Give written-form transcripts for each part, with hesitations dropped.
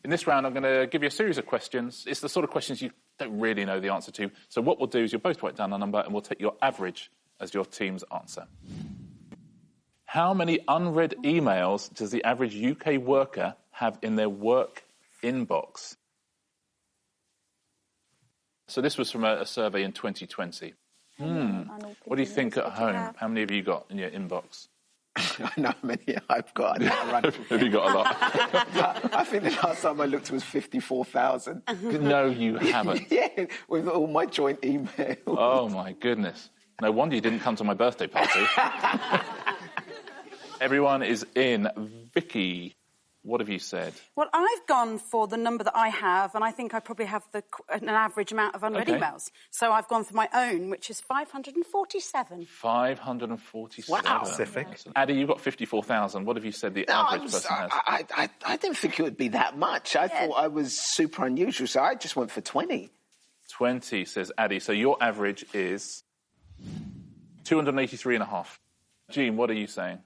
In this round, I'm going to give you a series of questions. It's the sort of questions you don't really know the answer to. So what we'll do is you'll both write down a number and we'll take your average as your team's answer. How many unread emails does the average UK worker have in their work inbox? So this was from a survey in 2020. What do you think at home? How many have you got in your inbox? I know how many I've got. Have you got a lot? I think the last time I looked was 54,000. No, you haven't. Yeah, with all my joint emails. Oh, my goodness. No wonder you didn't come to my birthday party. Everyone is in. Vicky, what have you said? Well, I've gone for the number that I have, and I think I probably have an average amount of unread emails. So I've gone for my own, which is 547. 547. Wow. Specific. Addy, you've got 54,000. What have you said the average person has? I didn't think it would be that much. I thought I was super unusual, so I just went for 20. 20, says Addy. So your average is 283.5. Jean, what are you saying?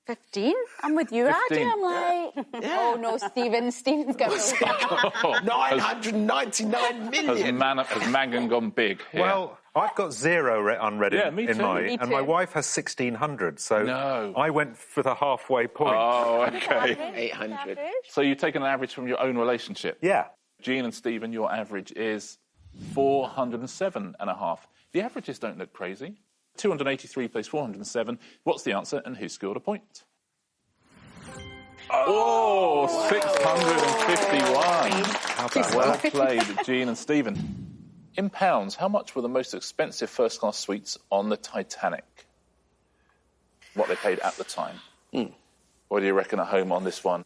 15? I'm with you, 15. Addy. I'm like, oh no, Stephen's going to 999 million. Has Mangan gone big here? Well, I've got 0 unread in mine, and my wife has 1,600, so I went for the halfway point. Oh, OK. 800. So you've taken an average from your own relationship? Yeah. Jean and Stephen, your average is 407.5. The averages don't look crazy. 283 plays 407. What's the answer and who scored a point? Oh, 651. Well played, Jean and Stephen. In pounds, how much were the most expensive first-class suites on the Titanic? What they paid at the time. What do you reckon at home on this one?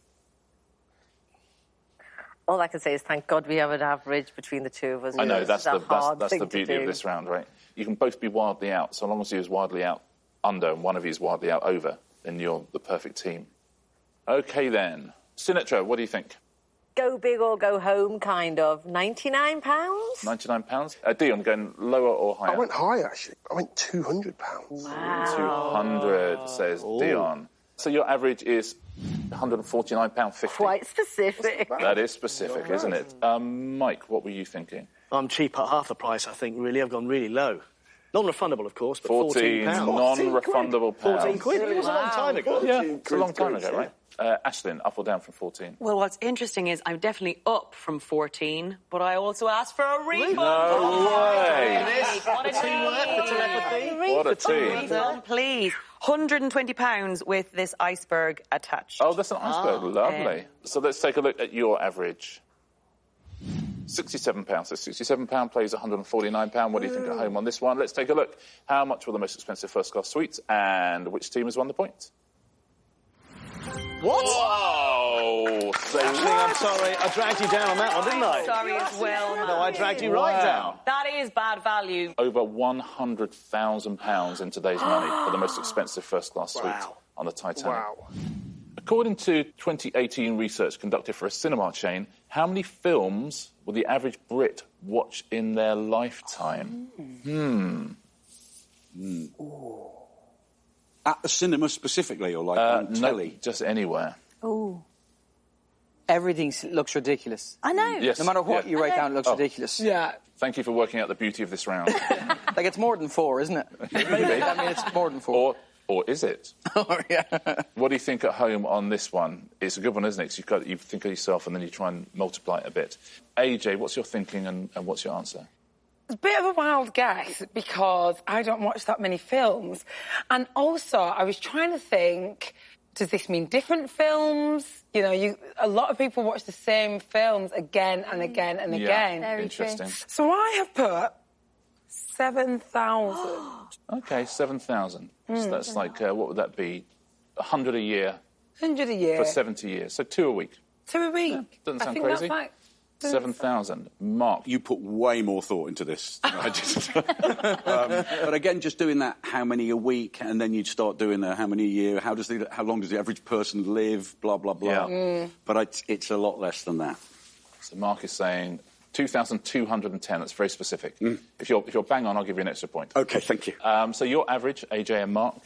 All I can say is thank God we have an average between the two of us. I know, that's the beauty do. of this round, right? You can both be wildly out. So long as you're wildly out under and one of you is wildly out over, then you're the perfect team. OK, then. Sinatra, what do you think? Go big or go home, kind of. £99? £99? Dion, going lower or higher? I went higher, actually. I went £200. Wow. 200, says Dion. So your average is £149.50. Quite specific. That is specific, isn't it? Mike, what were you thinking? I'm cheap at half the price, I think, really. I've gone really low. Non-refundable, of course, but 14 £14. non-refundable pounds. 14 quid? It was a long time ago. Yeah, it's a long time ago, right? Ashlyn, up or down from 14? Well, what's interesting is I'm definitely up from 14, but I also asked for a refund. No way! What a team! What a team. Refund, please. £120 with this iceberg attached. Oh, that's an iceberg. Lovely. So let's take a look at your average. £67. So £67 plays £149. What do you think at home on this one? Let's take a look. How much were the most expensive first-class suites and which team has won the point? What? Whoa! So I'm sorry. I dragged you down on that one, didn't I? Sorry as well. No, I dragged you right down. That is bad value. over £100,000 in today's money for the most expensive first-class suite on the Titanic. Wow. According to 2018 research conducted for a cinema chain, how many films will the average Brit watch in their lifetime? At the cinema specifically, or like on telly? No, just anywhere. Oh. Everything looks ridiculous. I know. Yes, no matter what you write down, it looks ridiculous. Yeah. Thank you for working out the beauty of this round. Like, it's more than 4, isn't it? Maybe. I mean, it's more than 4. Or is it? Yeah. What do you think at home on this one? It's a good one, isn't it? 'Cause you think of yourself and then you try and multiply it a bit. AJ, what's your thinking and what's your answer? It's a bit of a wild guess because I don't watch that many films. And also, I was trying to think, does this mean different films? You know, a lot of people watch the same films again and again and again. Very interesting. true. So I have put 7,000. OK, 7,000. So that's like, what would that be? 100 a year. 100 a year. For 70 years. So 2 a week. 2 a week. Yeah, doesn't sound I think crazy. That's like 7,000. Mark. You put way more thought into this than I did. But again, just doing that, how many a week, and then you'd start doing how many a year, how long does the average person live, blah, blah, blah. Yeah. But it's a lot less than that. So Mark is saying 2,210. That's very specific. If you're bang on, I'll give you an extra point. OK, thank you. So your average, AJ and Mark,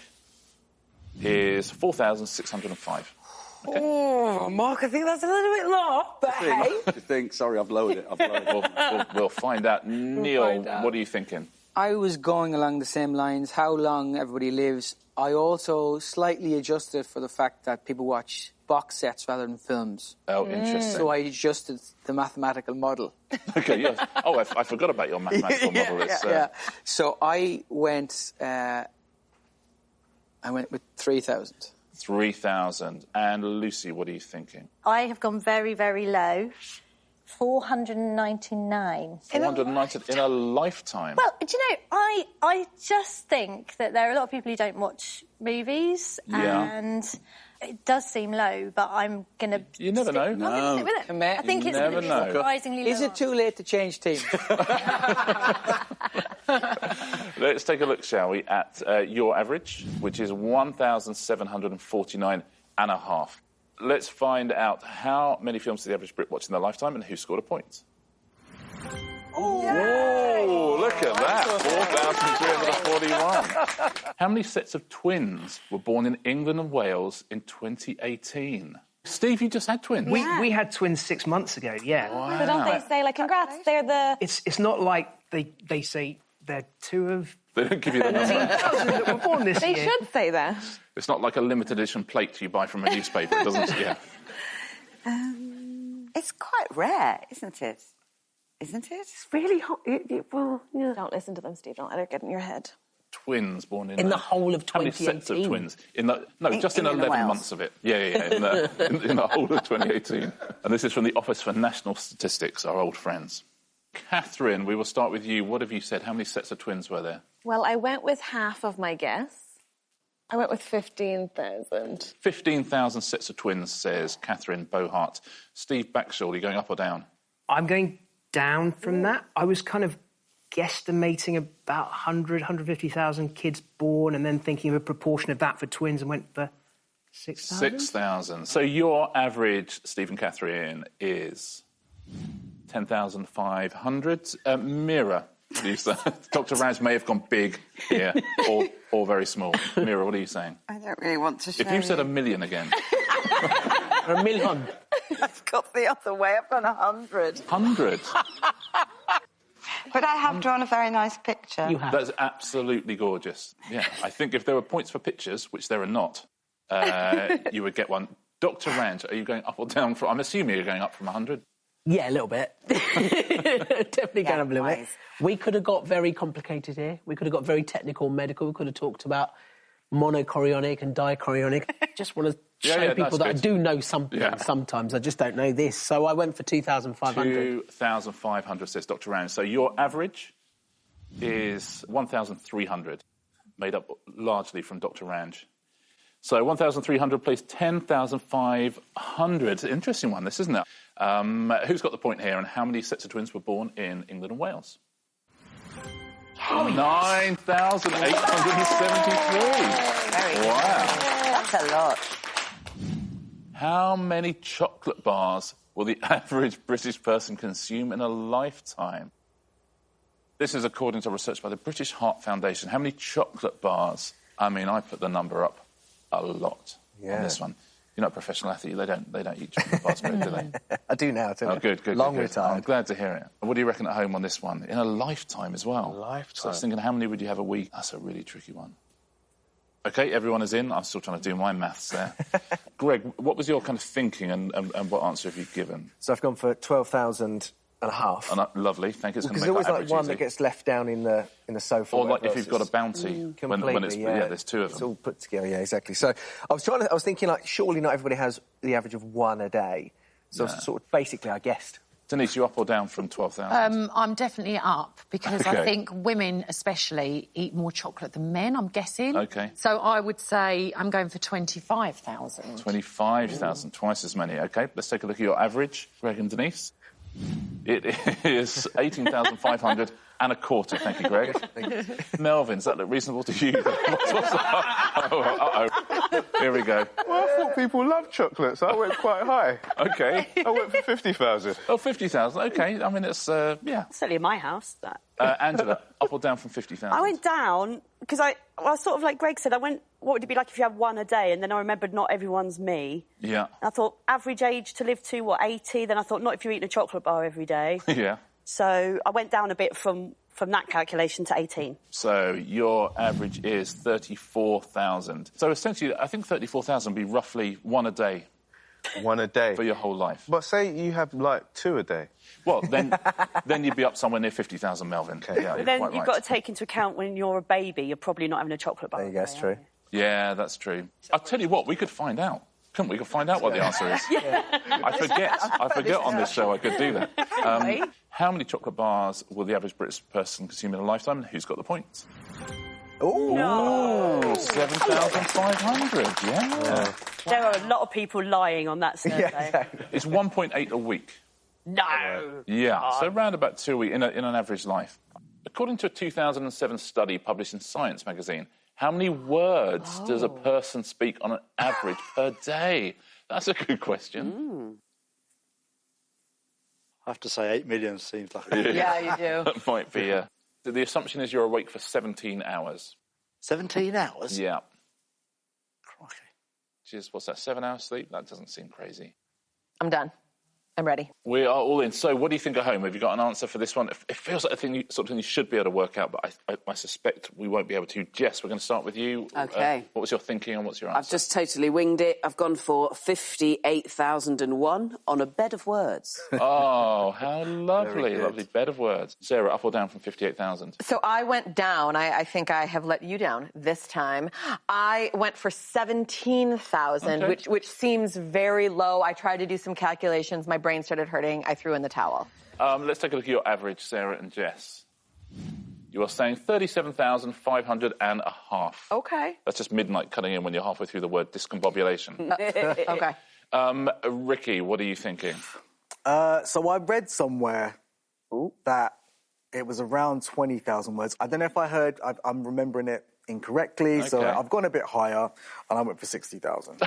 is 4,605. Okay. Oh, Mark, I think that's a little bit low, but hey. I think, sorry, I've lowered it. We'll find out. Neil, what are you thinking? I was going along the same lines, how long everybody lives. I also slightly adjusted for the fact that people watch box sets rather than films. Oh, interesting. So I adjusted the mathematical model. OK, yes. Oh, I forgot about your mathematical model. Yeah. So I went with 3,000. 3,000. And Lucy, what are you thinking? I have gone very, very low. 499. 490 in a lifetime? Well, do you know, I just think that there are a lot of people who don't watch movies, and it does seem low, but I'm going to... You never know. No. I'm going to stick with it. I think it's surprisingly low. Is it too late to change teams? Let's take a look, shall we, at your average, which is 1,749.5. Let's find out how many films did the average Brit watch in their lifetime and who scored a point. Oh, look at that. 4,341. How many sets of twins were born in England and Wales in 2018? Steve, you just had twins. We had twins 6 months ago, yeah. Wow. So don't they say, like, congrats, they're the... It's not like they say they're two of... They don't give you the number. that were born this year. They should say that. It's not like a limited edition plate you buy from a newspaper, it doesn't... Yeah. It's quite rare, isn't it? Isn't it? It's really hot. Don't listen to them, Steve. Don't let it get in your head. Twins born in... In the whole of 2018? How many sets of twins? Just in 11 months of it. Yeah. In the whole of 2018. And this is from the Office for National Statistics, our old friends. Catherine, we will start with you. What have you said? How many sets of twins were there? Well, I went with half of my guess. I went with 15,000. 15,000 sets of twins, says Catherine Bohart. Steve Backshall, are you going up or down? I'm going down from that. I was kind of guesstimating about 150,000 kids born and then thinking of a proportion of that for twins and went for 6,000. 6,000. So your average, Steve and Catherine, is 10,500. Mira, Dr. Raz may have gone big here or very small. Mira, what are you saying? I don't really want to show If you said a million again. A million. I've got the other way. I've gone 100. 100? But I have drawn a very nice picture. You have. That's absolutely gorgeous. Yeah, I think if there were points for pictures, which there are not, you would get one. Dr. Ranj, are you going up or down? I'm assuming you're going up from 100. Yeah, a little bit. Definitely going up a little bit. We could have got very complicated here. We could have got very technical, medical. We could have talked about monochorionic and dichorionic. Just want to show people that I do know something sometimes. I just don't know this. So I went for 2,500. 2,500, says Dr. Ranj. So your average is 1,300, made up largely from Dr. Ranj. So 1,300 plays 10,500. Interesting one, this, isn't it? Who's got the point here, and how many sets of twins were born in England and Wales? 9,873. Wow. That's a lot. How many chocolate bars will the average British person consume in a lifetime? This is according to research by the British Heart Foundation. How many chocolate bars? I mean, I put the number up a lot on this one. You're not a professional athlete. They don't eat chocolate bars, do they? I do now, too. Oh, good. Long retired. I'm glad to hear it. What do you reckon at home on this one? In a lifetime as well. So I was thinking, how many would you have a week? That's a really tricky one. OK, everyone is in. I'm still trying to do my maths there. Greg, what was your kind of thinking and what answer have you given? So I've gone for 12,000 and a half. Lovely, thank you. Because there's always like one that gets left down in the sofa. Or like if you've got a bounty, when it's there's two of them. It's all put together, yeah, exactly. So I was thinking, like, surely not everybody has the average of one a day. So sort of basically I guessed. Denise, you up or down from 12,000? I'm definitely up because I think women especially eat more chocolate than men, I'm guessing. OK. So I would say I'm going for 25,000. 25,000, twice as many. OK, let's take a look at your average, Greg and Denise. It is 18,500 And a quarter, thank you, Greg. Melvin, does that look reasonable to you? Uh-oh. Here we go. Well, I thought people love chocolate, so I went quite high. OK. I went for 50,000. Oh, 50,000, OK. I mean, it's, yeah. It's only in my house, that. Angela, up or down from 50,000? I went down, because I sort of like Greg said, I went, what would it be like if you had one a day? And then I remembered not everyone's me. Yeah. I thought, average age to live to, 80? Then I thought, not if you're eating a chocolate bar every day. Yeah. So I went down a bit from that calculation to 18. So your average is 34,000. So essentially, I think 34,000 would be roughly one a day. One a day? For your whole life. But say you have, like, 2 a day. Well, then you'd be up somewhere near 50,000, Melvin. Okay. Yeah, but then you've got to take into account when you're a baby, you're probably not having a chocolate bar. There you go, that's true. Yeah, that's true. I'll tell you what, we could find out. Couldn't we? We could find out what the answer is. Yeah. I forget on this show I could do that. How many chocolate bars will the average British person consume in a lifetime? And who's got the points? Oh, no. 7,500, yeah. There are a lot of people lying on that survey. Yeah, exactly. It's 1.8 a week. No. Yeah, so around about 2 a week in an average life. According to a 2007 study published in Science magazine, how many words does a person speak on an average per day? That's a good question. I have to say 8 million seems like Yeah, you do. That might be, The assumption is you're awake for 17 hours. 17 hours? Yeah. Crikey. Which is, what's that, 7 hours sleep? That doesn't seem crazy. I'm done. I'm ready. We are all in. So what do you think at home? Have you got an answer for this one? It feels like a thing something you should be able to work out, but I suspect we won't be able to. Jess, we're going to start with you. OK. What was your thinking and what's your answer? I've just totally winged it. I've gone for 58,001 on a bed of words. Oh, how lovely. Lovely bed of words. Sarah, up or down from 58,000? So I went down. I think I have let you down this time. I went for 17,000, which seems very low. I tried to do some calculations. My brain started hurting. I threw in the towel. Let's take a look at your average, Sarah and Jess. You are saying 37,500 and a half. OK. That's just midnight cutting in when you're halfway through the word discombobulation. OK. Ricky, what are you thinking? So I read somewhere that it was around 20,000 words. I don't know if I'm remembering it incorrectly, so I've gone a bit higher, and I went for 60,000.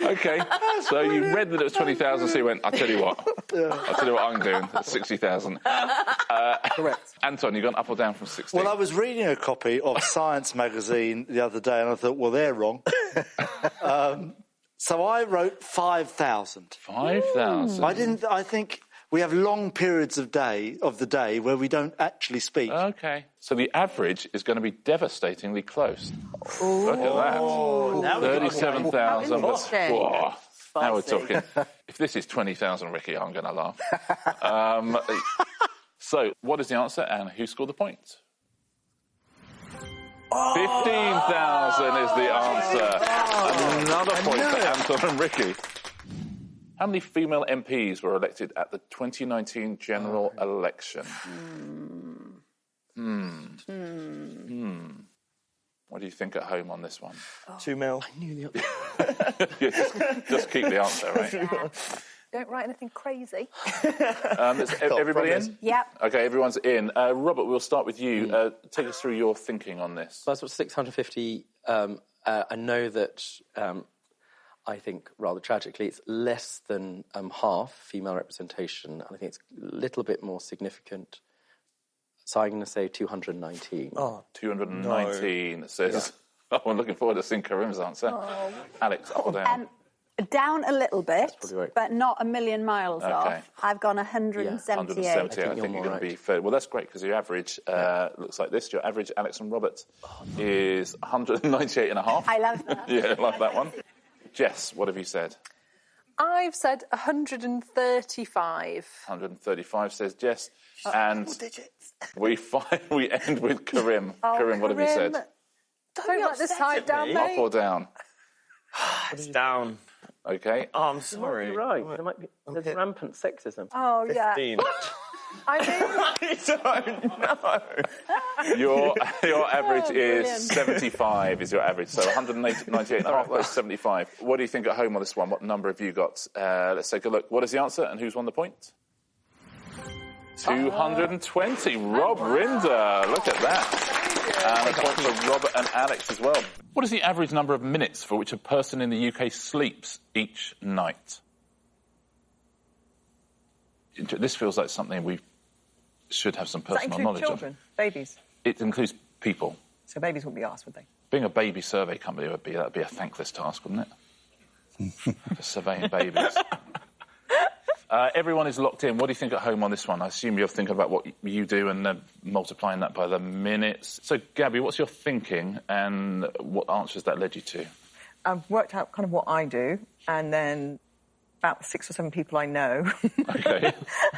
OK, so you read that it was 20,000, so you went, I'll tell you what I'm doing, 60,000. Correct. Anton, you gone up or down from 60? Well, I was reading a copy of Science magazine the other day, and I thought, well, they're wrong. So I wrote 5,000. 5,000? I think we have long periods of the day where we don't actually speak. OK. So the average is going to be devastatingly close. Look at that. 37,000. Now we're talking. If this is 20,000, Ricky, I'm going to laugh. So what is the answer and who scored the points? 15,000 is the answer. Another point for Anton and Ricky. How many female MPs were elected at the 2019 general election? What do you think at home on this one? 2 mil. I knew the other. just keep the answer, right? Don't write anything crazy. Is everybody in? Yep. OK, everyone's in. Robert, we'll start with you. Take us through your thinking on this. That's what 650. I know that. I think, rather tragically, it's less than half female representation. And I think it's a little bit more significant. So I'm going to say 219. Oh, 219, it says. Yeah. Oh, I'm looking forward to seeing Karim's answer. Oh. Alex, up or down? Down a little bit, right. but not a million miles off. I've gone 178. 178, I think you're going to be fair. Well, that's great, because your average looks like this. Your average, Alex and Robert, is 198 and a half. I love that. Yeah, I like that one. Jess, what have you said? I've said 135. 135 says Jess. And we end with Karim. Karim, what have you said? Don't let this side down, mate. Up or down? It's down. OK. Oh, I'm sorry. You're right. There's rampant sexism. Oh, 15. Yeah. I don't know. Your average is 75 is your average, so 198 and a half plus 75. What do you think at home on this one? What number have you got? Let's take a look. What is the answer and who's won the point? 220. Rob Rinder. Look at that. And a point for Robert and Alex as well. What is the average number of minutes for which a person in the UK sleeps each night? This feels like something we should have some personal knowledge children? of. Babies? It includes people. So babies wouldn't be asked, would they? Being a baby survey company that'd be a thankless task, wouldn't it? Just surveying babies. Everyone is locked in. What do you think at home on this one? I assume you're thinking about what you do and then multiplying that by the minutes. So, Gabby, what's your thinking and what answers that led you to? I've worked out kind of what I do, and then about 6 or 7 people I know. Okay.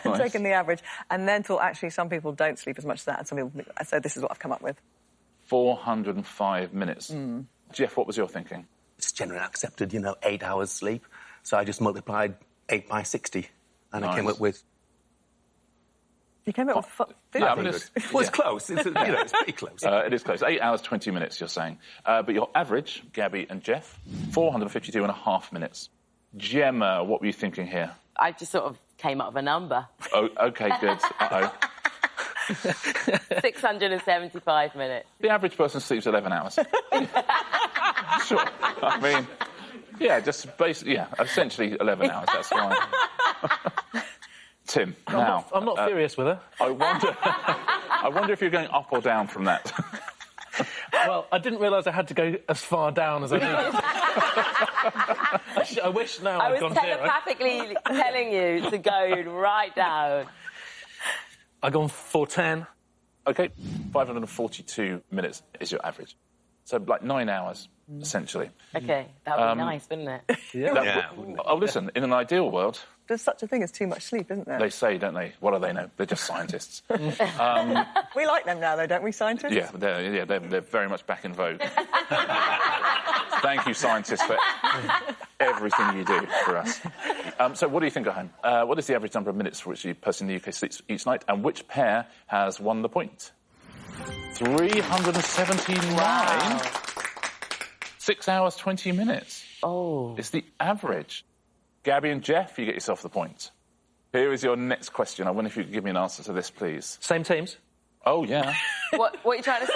I've taken the average, and then thought, actually, some people don't sleep as much as that, and some people... So this is what I've come up with. 405 minutes. Jeff, what was your thinking? It's generally accepted, 8 hours sleep. So I just multiplied 8 by 60, and I came up with... You came up with... 50. Yeah, it's close. It's pretty close. It is close. 8 hours, 20 minutes, you're saying. But your average, Gabby and Jeff, 452.5 minutes. Gemma, what were you thinking here? I just sort of came up with a number. Oh, OK, good. Uh-oh. 675 minutes. The average person sleeps 11 hours. Sure. I mean, yeah, just basically, essentially 11 hours, that's fine. Tim, I'm not furious with her. I wonder if you're going up or down from that. Well, I didn't realise I had to go as far down as I did. I wish now I'd gone 0. I was telepathically telling you to go right down. I've gone 410. OK, 542 minutes is your average. So, like 9 hours, essentially. OK, that would be nice, wouldn't it? Oh, listen, in an ideal world... There's such a thing as too much sleep, isn't there? They say, don't they? What do they know? They're just scientists. We like them now, though, don't we, scientists? Yeah, they're very much back in vogue. Thank you, scientists, for everything you do for us. So what do you think at home? What is the average number of minutes for which a person in the UK sleeps each night? And which pair has won the point? 379. Wow. 6 hours, 20 minutes. Oh. It's the average. Gabby and Jeff, you get yourself the point. Here is your next question. I wonder if you could give me an answer to this, please. Same teams? Oh, yeah. What are you trying to say?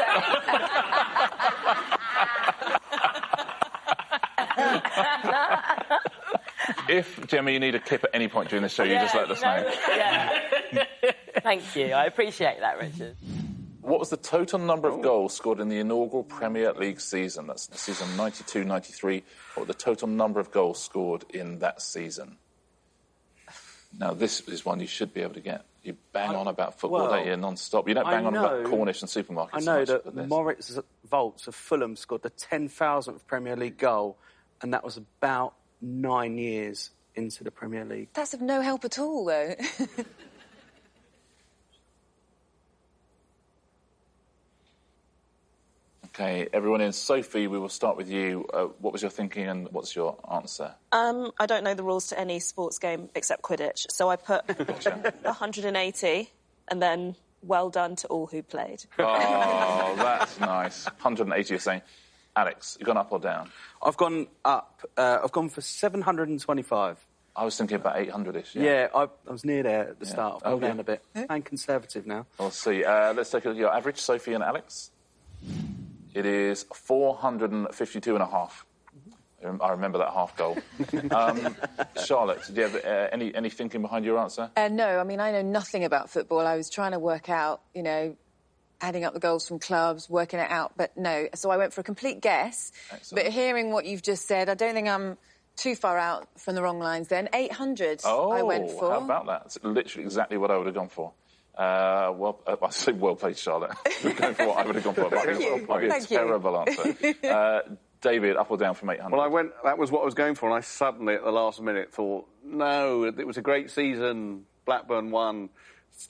If, Gemma, you need a kip at any point during the show, you just let us know. Yeah. Thank you. I appreciate that, Richard. What was the total number of goals scored in the inaugural Premier League season? That's the season 92-93. What the total number of goals scored in that season? Now, this is one you should be able to get. You bang on about football, don't you, non-stop? You don't bang on about Cornish and supermarkets. I know that Moritz Volts of Fulham scored the 10,000th Premier League goal, and that was about 9 years into the Premier League. That's of no help at all, though. OK, everyone in. Sophie, we will start with you. What was your thinking and what's your answer? I don't know the rules to any sports game except Quidditch, so I put 180 and then well done to all who played. Oh, that's nice. 180, you're saying. Alex, you gone up or down? I've gone up. I've gone for 725. I was thinking about 800-ish. Yeah, I was near there at the start. I've gone down a bit. I'm conservative now. We'll see. Let's take a look at your average, Sophie and Alex. It is 452.5. I remember that half goal. Charlotte, do you have any thinking behind your answer? No, I mean, I know nothing about football. I was trying to work out, adding up the goals from clubs, working it out, but no. So I went for a complete guess. Excellent. But hearing what you've just said, I don't think I'm too far out from the wrong lines then. 800 I went for. How about that? It's literally exactly what I would have gone for. I say well played, Charlotte. Going for what I would have gone for. Thank you. A terrible answer. David, up or down from 800? Well, that was what I was going for, and I suddenly, at the last minute, thought, no, it was a great season. Blackburn won.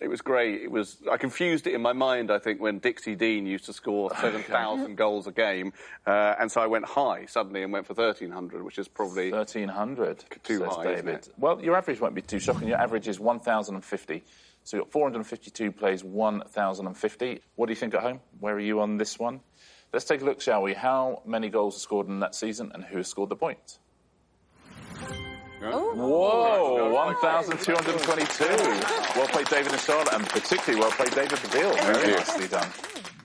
It was great. I confused it in my mind, I think, when Dixie Dean used to score 7,000 goals a game. And so I went high suddenly and went for 1,300, which is probably... 1,300, too says high, David. isn't it? Well, your average won't be too shocking. Your average is 1,050. So you've got 452 plays, 1,050. What do you think at home? Where are you on this one? Let's take a look, shall we? How many goals are scored in that season and who has scored the point? Whoa, 1,222. Well played, David and Charlotte, and particularly well played, David Baddiel. Very nicely done.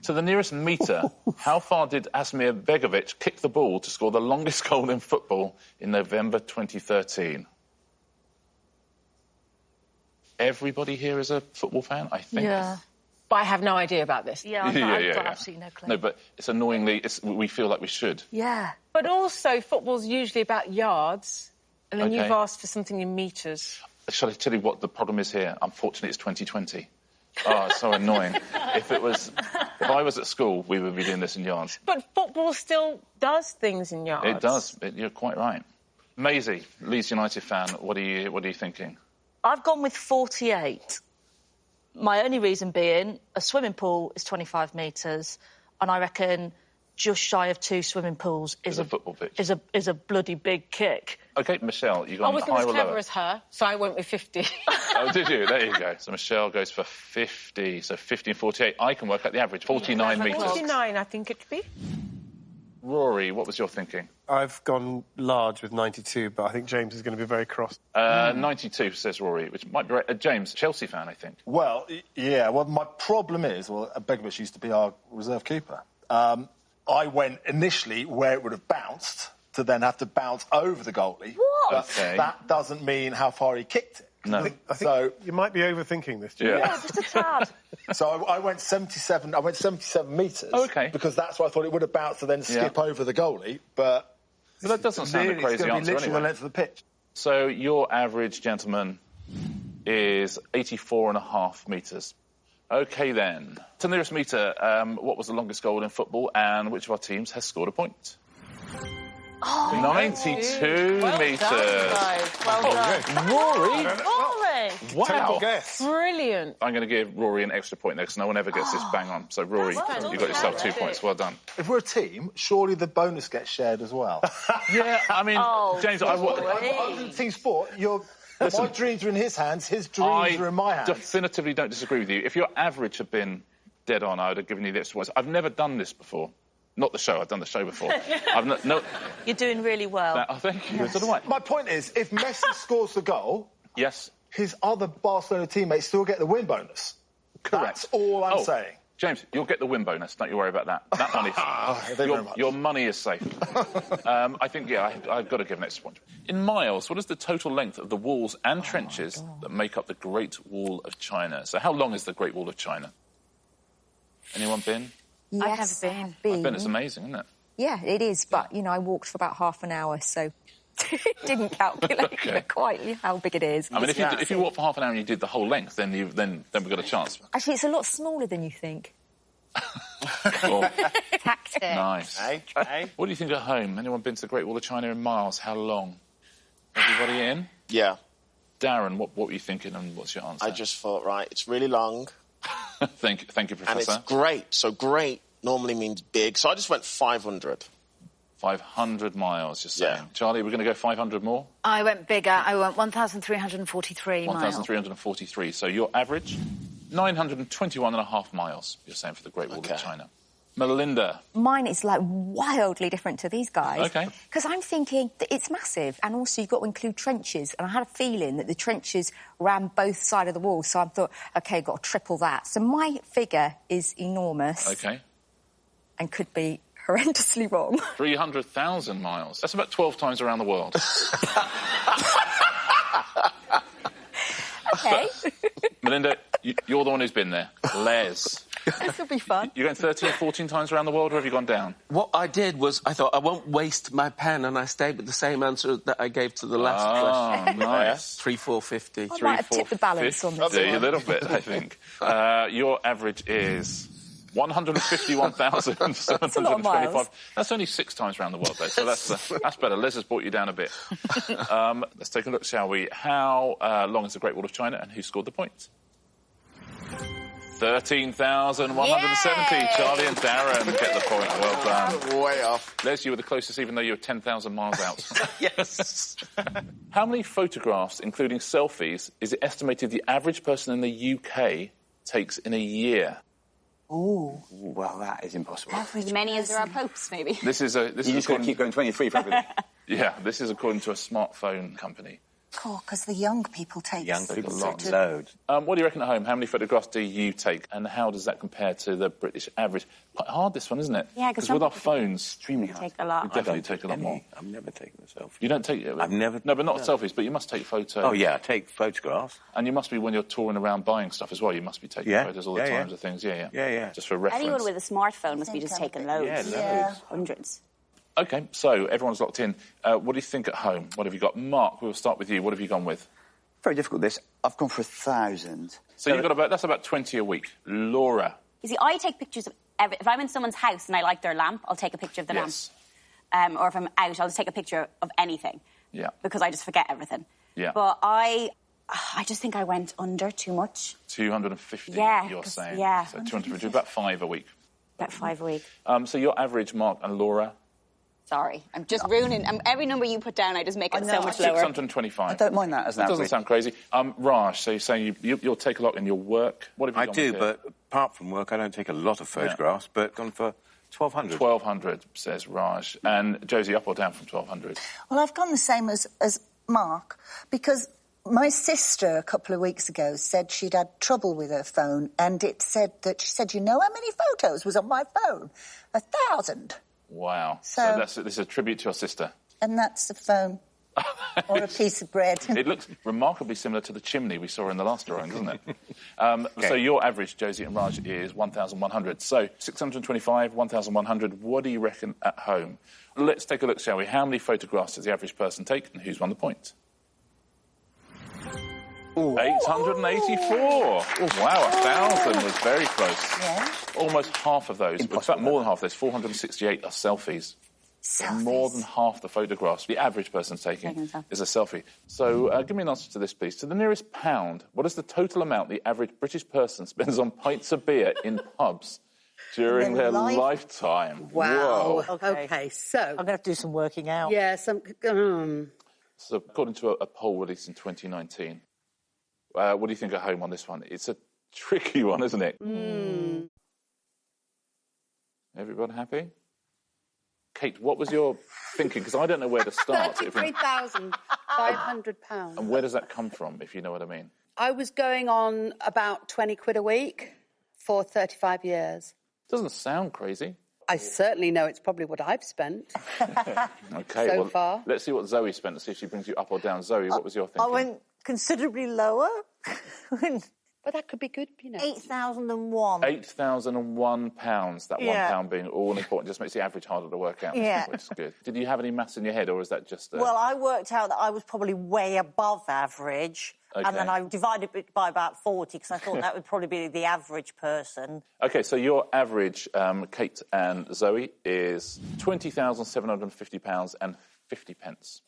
To the nearest metre, how far did Asmir Begovic kick the ball to score the longest goal in football in November 2013? Everybody here is a football fan, I think. Yeah. But I have no idea about this. Yeah, I've got absolutely no clue. No, but it's annoyingly, we feel like we should. Yeah. But also, football's usually about yards, and then you've asked for something in metres. Shall I tell you what the problem is here? Unfortunately, it's 2020. Oh, it's so annoying. If I was at school, we would be doing this in yards. But football still does things in yards. It does. You're quite right. Maisie, Leeds United fan, what are you thinking? I've gone with 48. My only reason being, a swimming pool is 25 metres, and I reckon just shy of 2 swimming pools is a football pitch. Is a bloody big kick. OK, Michelle, you got I wasn't high as or clever lower? as her, so I went with 50. Oh, did you? There you go. So Michelle goes for 50. So 50 and 48. I can work out the average. 49 metres. 49, I think it'd be. Rory, what was your thinking? I've gone large with 92, but I think James is going to be very cross. 92, says Rory, which might be right. James, Chelsea fan, I think. Well, yeah. Well, my problem is, Begovic used to be our reserve keeper. I went initially where it would have bounced to then have to bounce over the goalie. What? Okay. That doesn't mean how far he kicked it. No. I think you might be overthinking this, James. Yeah, just a tad. So I went 77. I went 77 metres. Oh, OK. Because that's what I thought it would have bounced to then skip over the goalie. But that doesn't sound a crazy it's answer literally anyway. the length of the pitch. So your average, gentleman, is 84.5 metres. OK, then. To the nearest metre, what was the longest goal in football, and which of our teams has scored a point? 92 metres. Well done. Rory! Rory! Wow. Technical guess. Brilliant. I'm going to give Rory an extra point there because no one ever gets this bang on. So, Rory, you got yourself 2 points. Well done. If we're a team, surely the bonus gets shared as well. Yeah, I mean, James, I'm in team sport. My dreams are in his hands. His dreams are in my hands. I definitively don't disagree with you. If your average had been dead on, I would have given you the extra points. I've never done this before. Not the show. I've done the show before. You're doing really well. Thank you. So do I. My point is, if Messi scores the goal, yes, his other Barcelona teammates still get the win bonus. Correct. That's all I'm saying. James, you'll get the win bonus. Don't you worry about that. That money's your money is safe. I think, I've got to give an extra point. In miles, what is the total length of the walls and trenches that make up the Great Wall of China? So how long is the Great Wall of China? Anyone been? Yes, I've been. It's amazing, isn't it? Yeah, it is. But, I walked for about half an hour, so didn't calculate quite how big it is. I mean, if you walk for half an hour and you did the whole length, then we've got a chance. Actually, it's a lot smaller than you think. Tactic. Nice. Hey. What do you think at home? Anyone been to the Great Wall of China in miles? How long? Everybody in? Yeah. Darren, what were you thinking and what's your answer? I just thought, right, it's really long. Thank you, Professor. And it's great. So great normally means big. So I just went 500. 500 miles, you're saying. Yeah. Charlie, we're going to go 500 more? I went bigger. I went 1,343 miles. 1,343. So your average? 921.5 miles, you're saying, for the Great Wall of China. Melinda. Mine is wildly different to these guys. Okay. Because I'm thinking that it's massive, and also you've got to include trenches. And I had a feeling that the trenches ran both sides of the wall, so I thought, OK, got to triple that. So my figure is enormous. OK. And could be horrendously wrong. 300,000 miles. That's about 12 times around the world. OK. Melinda, you're the one who's been there. Les. This will be fun. You're going 13, 14 times around the world, or have you gone down? What I did was, I thought, I won't waste my pen, and I stayed with the same answer that I gave to the last question. Nice. 3,450. I might have tipped the balance on this one. A little bit, I think. Your average is 151,725. That's only 6 times around the world, though, so that's better. Les has brought you down a bit. Let's take a look, shall we? How long is the Great Wall of China, and who scored the points? 13,170. Charlie and Darren get the point. Well done. Way off. Les, you were the closest, even though you were 10,000 miles out. Yes. How many photographs, including selfies, is it estimated the average person in the UK takes in a year? Ooh. Well, that is impossible. As many as there are popes, maybe. This is you just got to keep going 23 for everything. Yeah, this is according to a smartphone company. Cool, because the young people take loads. What do you reckon at home? How many photographs do you take, and how does that compare to the British average? Quite hard, this one, isn't it? Yeah, because with our phones, extremely hard. Take a lot. We definitely take a lot more. I've never taken a selfie. You don't take it? I've never. No, but not selfies. But you must take photos. Oh yeah, I take photographs. And you must be when you're touring around buying stuff as well. You must be taking photos all the times of things. Yeah. Just for reference. Anyone with a smartphone must be just taking loads. Yeah, loads. Hundreds. OK, so everyone's locked in. What do you think at home? What have you got? Mark, we'll start with you. What have you gone with? Very difficult, this. I've gone for 1,000. So you've got that's about 20 a week. Laura? You see, I take pictures of if I'm in someone's house and I like their lamp, I'll take a picture of the lamp. Or if I'm out, I'll just take a picture of anything. Yeah. Because I just forget everything. Yeah. But I just think I went under too much. 250, you're saying? Yeah. So 250, about 5 a week. About 5 a week. So your average, Mark and Laura? Sorry, I'm just ruining... every number you put down, I just make it so much lower. 625. I don't mind that as an average. average. Doesn't sound crazy. Raj, so you're saying you'll take a lot in your work. What have you I gone do, with but apart from work, I don't take a lot of photographs, but gone for 1,200. 1,200, says Raj. And Josie, up or down from 1,200? Well, I've gone the same as Mark, because my sister a couple of weeks ago said she'd had trouble with her phone, and it said that she said, you know how many photos was on my phone? 1,000. Wow. So this is a tribute to your sister. And that's a phone. Or a piece of bread. It looks remarkably similar to the chimney we saw in the last drawing, doesn't it? So your average, Josie and Raj, is 1,100. So 625, 1,100. What do you reckon at home? Let's take a look, shall we? How many photographs does the average person take, and who's won the point? 884. Wow, 1,000 was very close. Yeah. Almost half of those, in fact, more than half of those, 468 are selfies. So more than half the photographs the average person's taking is a selfie. So give me an answer to this, please. To the nearest pound, what is the total amount the average British person spends on pints of beer in pubs during their lifetime? Wow. Whoa. OK, so... I'm going to have to do some working out. Yeah, So according to a poll released in 2019, what do you think at home on this one? It's a tricky one, isn't it? Everybody happy? Kate, what was your thinking? Because I don't know where to start. £33,500. And where does that come from, if you know what I mean? I was going on about 20 quid a week for 35 years. Doesn't sound crazy. I certainly know it's probably what I've spent. OK, so far. Let's see what Zoe spent and see if she brings you up or down. Zoe, what was your thinking? I went considerably lower. But that could be good, you know. 8,001. £8,001. That £1 being all important just makes the average harder to work out. Yeah. Which is good. Did you have any maths in your head, or is that just... Well, I worked out that I was probably way above average, and then I divided it by about 40, because I thought that would probably be the average person. OK, so your average, Kate and Zoe, is £20,750 and 50 pence.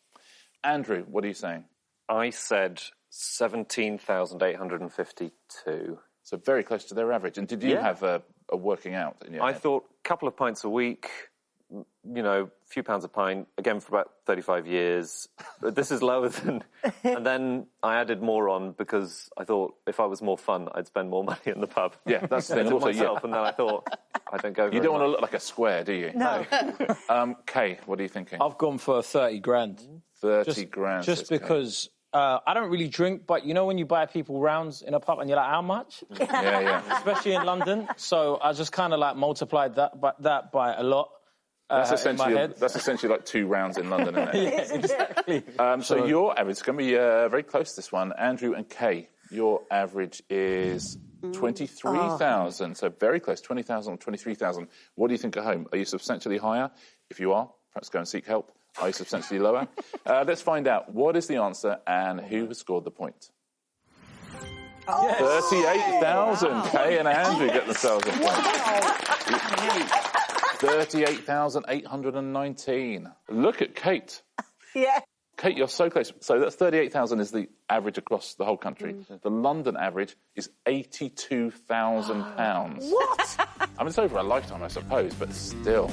Andrew, what are you saying? I said 17,852. So very close to their average. And did you have a working out in your head? I thought a couple of pints a week, you know, a few pounds a pint, again for about 35 years. But this is lower than... And then I added more on because I thought if I was more fun, I'd spend more money in the pub. Yeah, that's the thing. Also, myself, and then I thought, I don't go very You don't want to much. look like a square, do you? No. Kay, what are you thinking? I've gone for 30 grand. 30 grand. Just because... I don't really drink, but you know when you buy people rounds in a pub and you're like, how much? Yeah. Especially in London. So I just kind of like multiplied that by a lot. That's in my head. essentially like 2 rounds in London, isn't it? Yeah, exactly. So your average is going to be very close, this one. Andrew and Kay, your average is 23,000. So very close, 20,000 or 23,000. What do you think at home? Are you substantially higher? If you are, perhaps go and seek help. Are you substantially lower? Let's find out what is the answer and who has scored the point. 38,000. Kay and Andrew get themselves a point. 38,819. Look at Kate. Yeah. Kate, you're so close. So that's 38,000 is the average across the whole country. The London average is £82,000. What? I mean, it's over a lifetime, I suppose, but still.